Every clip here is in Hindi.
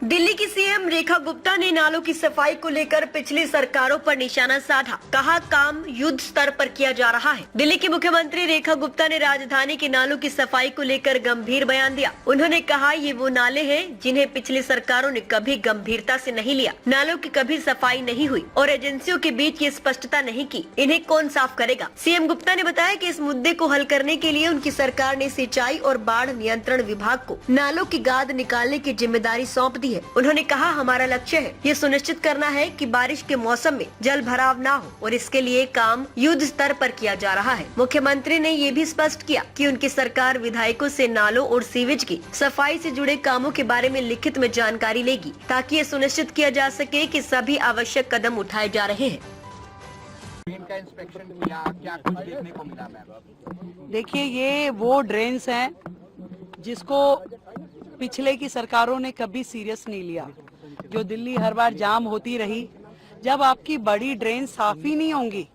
दिल्ली की सीएम रेखा गुप्ता ने नालों की सफाई को लेकर पिछली सरकारों पर निशाना साधा। कहा, काम युद्ध स्तर पर किया जा रहा है। दिल्ली की मुख्यमंत्री रेखा गुप्ता ने राजधानी के नालों की सफाई को लेकर गंभीर बयान दिया। उन्होंने कहा, ये वो नाले हैं जिन्हें पिछली सरकारों ने कभी गंभीरता से नहीं लिया। नालों की कभी सफाई नहीं हुई और एजेंसियों के बीच ये स्पष्टता नहीं की। इन्हें कौन साफ करेगा? सीएम गुप्ता ने बताया कि इस मुद्दे को हल करने के लिए उनकी सरकार ने सिंचाई और बाढ़ नियंत्रण विभाग को नालों की गाद निकालने की जिम्मेदारी सौंप दी है। उन्होंने कहा, हमारा लक्ष्य है ये सुनिश्चित करना है कि बारिश के मौसम में जल भराव ना हो और इसके लिए काम युद्ध स्तर पर किया जा रहा है। मुख्यमंत्री ने ये भी स्पष्ट किया कि उनकी सरकार विधायकों से नालों और सीवेज की सफाई से जुड़े कामों के बारे में लिखित में जानकारी लेगी, ताकि ये सुनिश्चित किया जा सके कि सभी आवश्यक कदम उठाए जा रहे हैं। इनका इंस्पेक्शन किया, क्या कुछ देखने को मिला मैम? देखिए, ये वो ड्रेन्स हैं जिसको पिछले की सरकारों ने कभी सीरियस नहीं लिया। जो दिल्ली हर बार जाम होती रही, जब आपकी बड़ी ड्रेन साफ ही नहीं होंगी,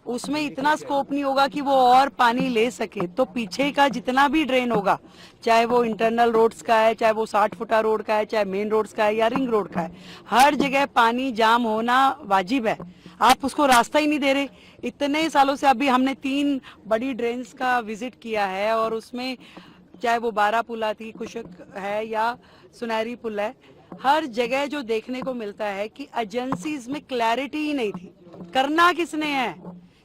उसमें इतना स्कोप नहीं होगा कि वो और पानी ले सके, तो पीछे का जितना भी ड्रेन होगा, चाहे वो इंटरनल रोड्स का है, चाहे वो 60 फुटा रोड का है, चाहे मेन रोड्स का है या रिंग रोड का है, हर जगह पानी जाम होना वाजिब है। आप उसको रास्ता ही नहीं दे रहे। इतने सालों से अभी हमने 3 बड़ी ड्रेन्स का विजिट किया है और उसमें चाहे वो बारापुला थी, कुशक है या सुनहरी पुल है, हर जगह जो देखने को मिलता है कि एजेंसीज में क्लैरिटी ही नहीं थी। करना किसने है?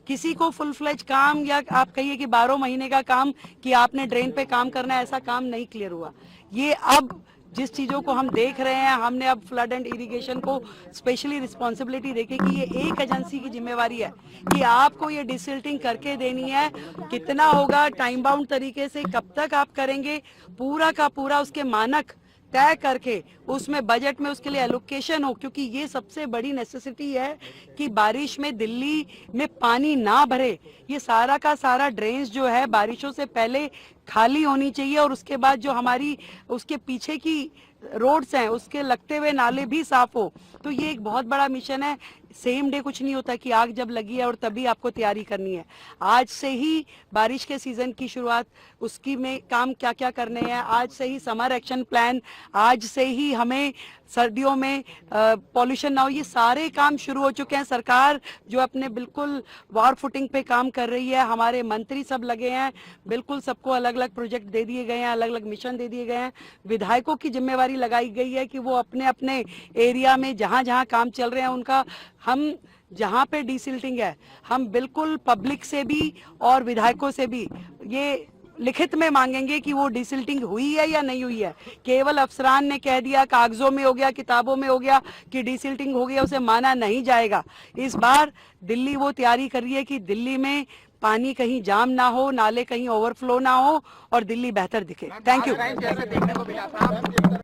किसी को फुल फ्लेज काम या आप कहिए कि 12 महीने का काम कि आपने ड्रेन पे काम करना है, ऐसा काम नहीं क्लियर हुआ। ये अब जिस चीजों को हम देख रहे हैं, हमने अब फ्लड एंड इरिगेशन को स्पेशली रिस्पॉन्सिबिलिटी देके कि ये एक एजेंसी की जिम्मेवारी है कि आपको ये डिसिल्टिंग करके देनी है। कितना होगा, टाइम बाउंड तरीके से कब तक आप करेंगे, पूरा का पूरा उसके मानक तय करके उसमें बजट में उसके लिए एलोकेशन हो, क्योंकि ये सबसे बड़ी नेसेसिटी है कि बारिश में दिल्ली में पानी ना भरे। ये सारा का सारा ड्रेन्स जो है बारिशों से पहले खाली होनी चाहिए और उसके बाद जो हमारी उसके पीछे की रोड्स हैं उसके लगते हुए नाले भी साफ हो। तो ये एक बहुत बड़ा मिशन है। सेम डे कुछ नहीं होता कि आग जब लगी है और तभी आपको तैयारी करनी है। आज से ही बारिश के सीजन की शुरुआत, उसकी में काम क्या क्या करने हैं, आज से ही समर एक्शन प्लान, आज से ही हमें सर्दियों में पॉल्यूशन ना हो, ये सारे काम शुरू हो चुके हैं। सरकार जो अपने बिल्कुल वॉर फुटिंग पे काम कर रही है, हमारे मंत्री सब लगे हैं, बिल्कुल सबको अलग अलग प्रोजेक्ट दे दिए गए हैं, अलग अलग मिशन दे दिए गए हैं। विधायकों की जिम्मेवारी लगाई गई है कि वो अपने अपने एरिया में जहां जहां काम चल रहे हैं उनका, हम जहां पे डिसिल्टिंग है, हम बिल्कुल पब्लिक से भी और विधायकों से भी ये लिखित में मांगेंगे कि वो डिसिल्टिंग हुई है या नहीं हुई है। केवल अफसरान ने कह दिया, कागजों में हो गया, किताबों में हो गया कि डिसिल्टिंग हो गया, उसे माना नहीं जाएगा। इस बार दिल्ली वो तैयारी कर रही है कि दिल्ली में पानी कहीं जाम ना हो, नाले कहीं ओवरफ्लो ना हो और दिल्ली बेहतर दिखे। Thank you.